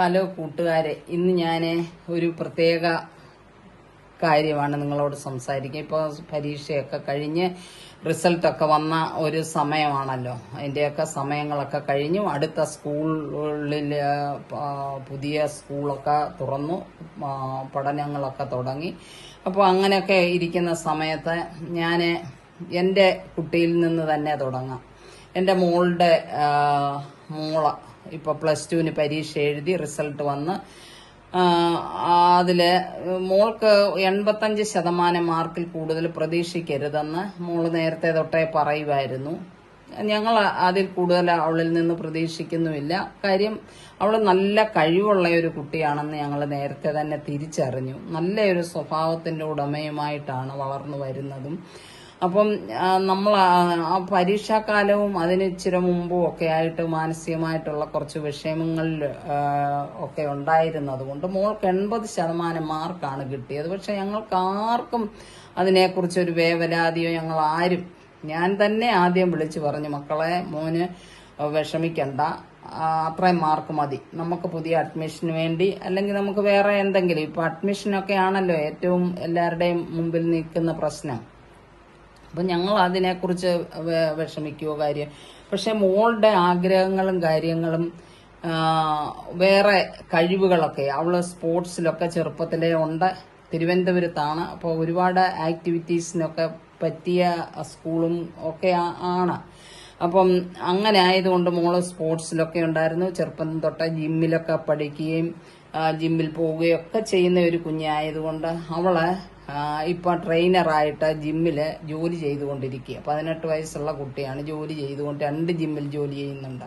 Hello കൂട്ടുകാരെ, ഇന്ന് ഞാൻ ഒരു പ്രത്യേക കാര്യമാണ് നിങ്ങളോട് സംസാരിക്കുക. ഇപ്പോൾ പരീക്ഷയൊക്കെ കഴിഞ്ഞ് റിസൾട്ടൊക്കെ വന്ന ഒരു സമയമാണല്ലോ. അതിൻ്റെയൊക്കെ സമയങ്ങളൊക്കെ കഴിഞ്ഞു. അടുത്ത സ്കൂളിൽ പുതിയ സ്കൂളൊക്കെ തുറന്നു, പഠനങ്ങളൊക്കെ തുടങ്ങി. അപ്പോൾ അങ്ങനെയൊക്കെ ഇരിക്കുന്ന സമയത്ത് ഞാൻ എൻ്റെ കുട്ടിയിൽ നിന്ന് തന്നെ തുടങ്ങാം. എൻ്റെ മോളുടെ മോള് ഇപ്പോൾ +2 പരീക്ഷ എഴുതി റിസൾട്ട് വന്ന് അതിൽ മോൾക്ക് 85% മാർക്കിൽ കൂടുതൽ പ്രതീക്ഷിക്കരുതെന്ന് മോള് നേരത്തെ തൊട്ടേ പറയുമായിരുന്നു. ഞങ്ങൾ അതിൽ കൂടുതൽ അവളിൽ നിന്ന് പ്രതീക്ഷിക്കുന്നുമില്ല. കാര്യം അവൾ നല്ല കഴിവുള്ള ഒരു കുട്ടിയാണെന്ന് ഞങ്ങൾ നേരത്തെ തന്നെ തിരിച്ചറിഞ്ഞു. നല്ലൊരു സ്വഭാവത്തിൻ്റെ ഉടമയുമായിട്ടാണ് വളർന്നു വരുന്നതും. അപ്പം നമ്മൾ ആ പരീക്ഷാകാലവും അതിന് ഇച്ചിരി മുമ്പും ഒക്കെ ആയിട്ട് മാനസികമായിട്ടുള്ള കുറച്ച് വിഷമങ്ങളിൽ ഒക്കെ ഉണ്ടായിരുന്നത് കൊണ്ട് മോൾക്ക് 80% മാർക്കാണ് കിട്ടിയത്. പക്ഷെ ഞങ്ങൾക്ക് ആർക്കും അതിനെക്കുറിച്ചൊരു വേവലാതിയോ ഞാൻ തന്നെ ആദ്യം വിളിച്ചു പറഞ്ഞു, മക്കളെ, മോന് വിഷമിക്കണ്ട, അത്രയും മാർക്ക് മതി, നമുക്ക് പുതിയ അഡ്മിഷന് വേണ്ടി അല്ലെങ്കിൽ നമുക്ക് വേറെ എന്തെങ്കിലും, ഇപ്പൊ അഡ്മിഷനൊക്കെ ആണല്ലോ ഏറ്റവും എല്ലാവരുടെയും മുമ്പിൽ നിൽക്കുന്ന പ്രശ്നം. അപ്പം ഞങ്ങൾ അതിനെക്കുറിച്ച് വിഷമിക്കുവോ കാര്യം. പക്ഷെ മോളുടെ ആഗ്രഹങ്ങളും കാര്യങ്ങളും വേറെ കഴിവുകളൊക്കെ അവള് സ്പോർട്സിലൊക്കെ ചെറുപ്പത്തിലേ ഉണ്ട്. തിരുവനന്തപുരത്താണ്. അപ്പോൾ ഒരുപാട് ആക്ടിവിറ്റീസിനൊക്കെ പറ്റിയ സ്കൂളും ഒക്കെ ആണ്. അപ്പം അങ്ങനെ ആയതുകൊണ്ട് മോള് സ്പോർട്സിലൊക്കെ ഉണ്ടായിരുന്നു. ചെറുപ്പം തൊട്ട് ജിമ്മിലൊക്കെ പഠിക്കുകയും ജിമ്മിൽ പോവുകയൊക്കെ ചെയ്യുന്ന ഒരു കുഞ്ഞായതുകൊണ്ട് അവള് ഇപ്പൊ ട്രെയിനറായിട്ട് ജിമ്മില് ജോലി ചെയ്തുകൊണ്ടിരിക്കുക. 18 വയസ്സുള്ള കുട്ടിയാണ്. ജോലി ചെയ്തുകൊണ്ട് 2 ജിമ്മിൽ ജോലി ചെയ്യുന്നുണ്ട്.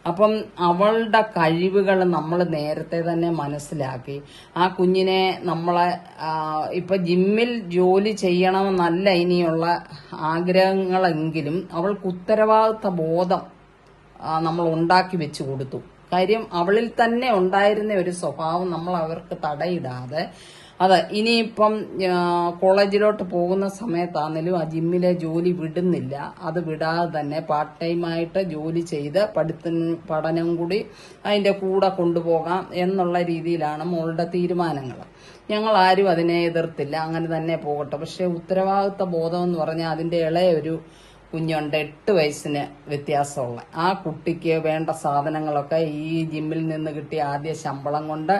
അപ്പം അവളുടെ കഴിവുകൾ നമ്മൾ നേരത്തെ തന്നെ മനസ്സിലാക്കി ആ കുഞ്ഞിനെ നമ്മളെ ഇപ്പൊ ജിമ്മിൽ ജോലി ചെയ്യണമെന്നല്ല ഇനിയുള്ള ആഗ്രഹങ്ങളെങ്കിലും അവൾക്ക് ഉത്തരവാദിത്ത ബോധം നമ്മൾ ഉണ്ടാക്കി വെച്ചു കൊടുത്തു. കാര്യം അവളിൽ തന്നെ ഉണ്ടായിരുന്ന ഒരു സ്വഭാവം നമ്മൾ അവർക്ക് തടയിടാതെ ഇനിയിപ്പം കോളേജിലോട്ട് പോകുന്ന സമയത്താണെങ്കിലും ആ ജിമ്മിലെ ജോലി വിടുന്നില്ല. അത് വിടാതെ തന്നെ പാർട്ട് ടൈമായിട്ട് ജോലി ചെയ്ത് പഠനം കൂടി അതിന്റെ കൂടെ കൊണ്ടുപോകാം എന്നുള്ള രീതിയിലാണ് മോളുടെ തീരുമാനങ്ങൾ. ഞങ്ങൾ ആരും അതിനെ എതിർത്തില്ല, അങ്ങനെ തന്നെ പോകട്ടെ. പക്ഷെ ഉത്തരവാദിത്ത ബോധം എന്ന് പറഞ്ഞാൽ അതിന്റെ ഇളയൊരു കുഞ്ഞുണ്ട്, 8 വയസ്സിന് വ്യത്യാസമുള്ള. ആ കുട്ടിക്ക് വേണ്ട സാധനങ്ങളൊക്കെ ഈ ജിമ്മിൽ നിന്ന് കിട്ടിയ ആദ്യ ശമ്പളം കൊണ്ട്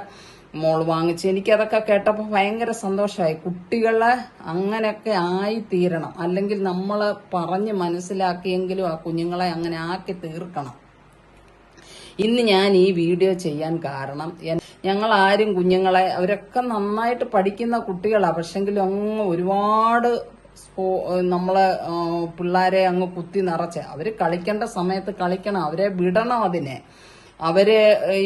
മോൾ വാങ്ങിച്ച്. എനിക്കതൊക്കെ കേട്ടപ്പോൾ ഭയങ്കര സന്തോഷമായി. കുട്ടികളെ അങ്ങനെയൊക്കെ ആയി തീരണം, അല്ലെങ്കിൽ നമ്മൾ പറഞ്ഞ് മനസ്സിലാക്കിയെങ്കിലും ആ കുഞ്ഞുങ്ങളെ അങ്ങനെ ആക്കി തീർക്കണം. ഇന്ന് ഞാൻ ഈ വീഡിയോ ചെയ്യാൻ കാരണം, ഞങ്ങൾ ആരും കുഞ്ഞുങ്ങളെ, അവരൊക്കെ നന്നായിട്ട് പഠിക്കുന്ന കുട്ടികളാണ്. പക്ഷെങ്കിലും അങ്ങ് ഒരുപാട് നമ്മളെ പിള്ളേരെ അങ്ങ് കുത്തി നിറച്ച് അവര് കളിക്കേണ്ട സമയത്ത് കളിക്കണം, അവരെ വിടണം. അവര്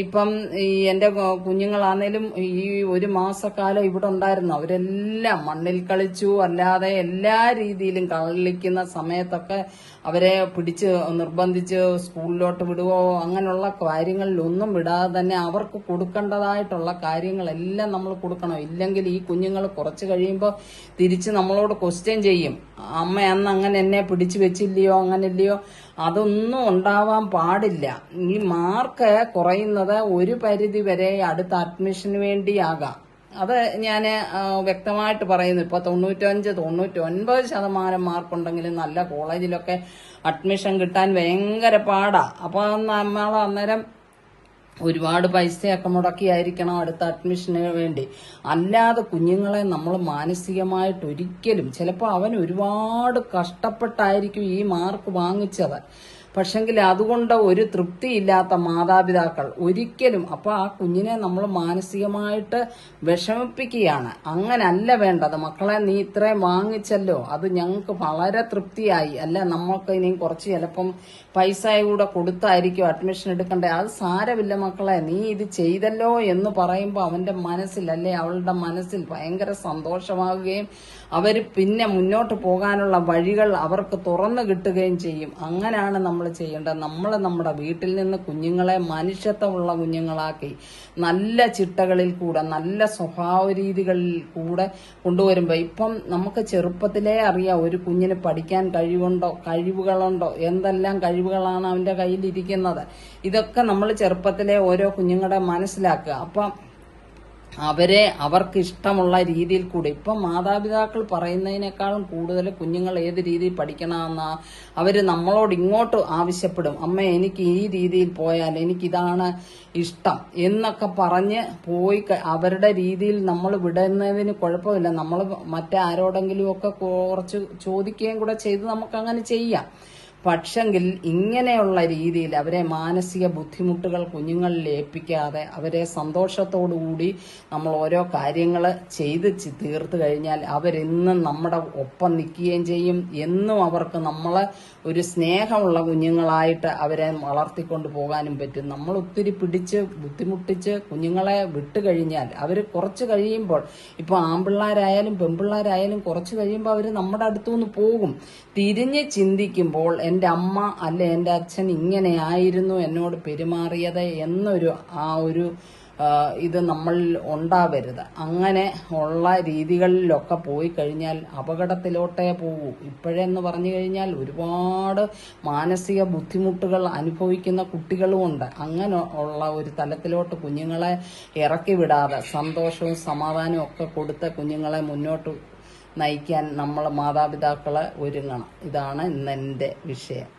ഇപ്പം ഈ എന്റെ കുഞ്ഞുങ്ങളാണേലും ഈ 1 മാസക്കാലം ഇവിടെ ഉണ്ടായിരുന്നു. അവരെല്ലാം മണ്ണിൽ കളിച്ചു, അല്ലാതെ എല്ലാ രീതിയിലും കളിക്കുന്ന സമയത്തൊക്കെ അവരെ പിടിച്ച് നിർബന്ധിച്ച് സ്കൂളിലോട്ട് വിടുവോ അങ്ങനെയുള്ള കാര്യങ്ങളിലൊന്നും വിടാതെ തന്നെ അവർക്ക് കൊടുക്കേണ്ടതായിട്ടുള്ള കാര്യങ്ങളെല്ലാം നമ്മൾ കൊടുക്കണം. ഇല്ലെങ്കിൽ ഈ കുഞ്ഞുങ്ങൾ കുറച്ച് കഴിയുമ്പോൾ തിരിച്ച് നമ്മളോട് ക്വസ്റ്റ്യൻ ചെയ്യും, അമ്മ അന്ന് അങ്ങനെ എന്നെ പിടിച്ചു വെച്ചില്ലയോ, അങ്ങനെല്ലയോ. അതൊന്നും ഉണ്ടാവാൻ പാടില്ല. ഈ മാർക്ക് കുറയുന്നത് ഒരു പരിധി വരെ അടുത്ത അഡ്മിഷന് വേണ്ടിയാകാം. അത് ഞാൻ വ്യക്തമായിട്ട് പറയുന്നു. ഇപ്പൊ 95-99% മാർക്കുണ്ടെങ്കിലും നല്ല കോളേജിലൊക്കെ അഡ്മിഷൻ കിട്ടാൻ ഭയങ്കര പാടാ. അപ്പൊ നമ്മൾ അന്നേരം ഒരുപാട് പൈസയൊക്കെ മുടക്കിയായിരിക്കണം അടുത്ത അഡ്മിഷന് വേണ്ടി. അല്ലാതെ കുഞ്ഞുങ്ങളെ നമ്മൾ മാനസികമായിട്ട് ഒരിക്കലും, ചിലപ്പോൾ അവൻ ഒരുപാട് കഷ്ടപ്പെട്ടായിരിക്കും ഈ മാർക്ക് വാങ്ങിച്ചത്, പക്ഷെങ്കിൽ അതുകൊണ്ട് ഒരു തൃപ്തിയില്ലാത്ത മാതാപിതാക്കൾ ഒരിക്കലും, അപ്പൊ ആ കുഞ്ഞിനെ നമ്മൾ മാനസികമായിട്ട് വിഷമിപ്പിക്കുകയാണ്. അങ്ങനല്ല വേണ്ടത്. മക്കളെ, നീ ഇത്രയും വാങ്ങിച്ചല്ലോ, അത് ഞങ്ങൾക്ക് വളരെ തൃപ്തിയായി, അല്ല നമ്മൾക്ക് ഇനിയും കുറച്ച് ചിലപ്പം പൈസ കൂടെ കൊടുത്തായിരിക്കും അഡ്മിഷൻ എടുക്കണ്ടേ, അത് സാരമില്ല മക്കളെ, നീ ഇത് ചെയ്തല്ലോ എന്ന് പറയുമ്പോൾ അവന്റെ മനസ്സിൽ, അല്ലെ അവളുടെ മനസ്സിൽ ഭയങ്കര സന്തോഷമാകുകയും അവർ പിന്നെ മുന്നോട്ട് പോകാനുള്ള വഴികൾ അവർക്ക് തുറന്നു കിട്ടുകയും ചെയ്യും. അങ്ങനെയാണ് നമ്മൾ നമ്മൾ ചെയ്യേണ്ടത്? നമ്മൾ നമ്മുടെ വീട്ടിൽ നിന്ന് കുഞ്ഞുങ്ങളെ മനുഷ്യത്വമുള്ള കുഞ്ഞുങ്ങളാക്കി നല്ല ചിട്ടകളിൽ കൂടെ നല്ല സ്വഭാവ രീതികളിൽ കൂടെ കൊണ്ടുവരുമ്പോൾ ഇപ്പം നമുക്ക് ചെറുപ്പത്തിലേ അറിയാം ഒരു കുഞ്ഞിന് പഠിക്കാൻ കഴിവുകളുണ്ടോ, എന്തെല്ലാം കഴിവുകളാണ് അവന്റെ കയ്യിലിരിക്കുന്നത്. ഇതൊക്കെ നമ്മൾ ചെറുപ്പത്തിലെ ഓരോ കുഞ്ഞുങ്ങളെ മനസ്സിലാക്കുക. അപ്പം അവർക്ക് ഇഷ്ടമുള്ള രീതിയിൽ കൂടെ ഇപ്പം മാതാപിതാക്കൾ പറയുന്നതിനേക്കാളും കൂടുതൽ കുഞ്ഞുങ്ങൾ ഏത് രീതിയിൽ പഠിക്കണമെന്നാ അവര് നമ്മളോട് ഇങ്ങോട്ട് ആവശ്യപ്പെടും. അമ്മ എനിക്ക് ഈ രീതിയിൽ പോയാൽ എനിക്കിതാണ് ഇഷ്ടം എന്നൊക്കെ പറഞ്ഞ് പോയി അവരുടെ രീതിയിൽ നമ്മൾ വിടുന്നതിന് കുഴപ്പമില്ല. നമ്മൾ മറ്റാരോടെങ്കിലും ഒക്കെ കുറച്ച് ചോദിക്കുകയും കൂടെ ചെയ്ത് നമുക്ക് അങ്ങനെ ചെയ്യാം. പക്ഷെങ്കിൽ ഇങ്ങനെയുള്ള രീതിയിൽ അവരെ മാനസിക ബുദ്ധിമുട്ടുകൾ കുഞ്ഞുങ്ങളിൽ ഏൽപ്പിക്കാതെ അവരെ സന്തോഷത്തോടുകൂടി നമ്മൾ ഓരോ കാര്യങ്ങൾ ചെയ്ത് തീർത്തു കഴിഞ്ഞാൽ അവരെന്നും നമ്മുടെ ഒപ്പം നിൽക്കുകയും ചെയ്യും. എന്നും അവർക്ക് നമ്മളെ ഒരു സ്നേഹമുള്ള കുഞ്ഞുങ്ങളായിട്ട് അവരെ വളർത്തിക്കൊണ്ട് പോകാനും പറ്റും. നമ്മൾ ഒത്തിരി പിടിച്ച് ബുദ്ധിമുട്ടിച്ച് കുഞ്ഞുങ്ങളെ വിട്ട് കഴിഞ്ഞാൽ അവർ കുറച്ച് കഴിയുമ്പോൾ ഇപ്പോൾ ആൺപിള്ളേരായാലും പെൺപിള്ളേരായാലും കുറച്ച് കഴിയുമ്പോൾ അവർ നമ്മുടെ അടുത്തുനിന്ന് പോകും. തിരിഞ്ഞ് ചിന്തിക്കുമ്പോൾ എൻ്റെ അമ്മ അല്ലെ എൻ്റെ അച്ഛൻ ഇങ്ങനെയായിരുന്നു എന്നോട് പെരുമാറിയത് എന്നൊരു ഇത് നമ്മളിൽ ഉണ്ടാവരുത്. അങ്ങനെ ഉള്ള രീതികളിലൊക്കെ പോയി കഴിഞ്ഞാൽ അപകടത്തിലോട്ടേ പോകൂ. ഇപ്പോഴെന്ന് പറഞ്ഞു കഴിഞ്ഞാൽ ഒരുപാട് മാനസിക ബുദ്ധിമുട്ടുകൾ അനുഭവിക്കുന്ന കുട്ടികളുമുണ്ട്. അങ്ങനെ ഉള്ള ഒരു തലത്തിലോട്ട് കുഞ്ഞുങ്ങളെ ഇറക്കി വിടാതെ സന്തോഷവും സമാധാനവും ഒക്കെ കൊടുത്ത് കുഞ്ഞുങ്ങളെ മുന്നോട്ട് നയിക്കാൻ നമ്മൾ മാതാപിതാക്കളെ ഒരുങ്ങണം. ഇതാണ് ഇന്നെൻ്റെ വിഷയം.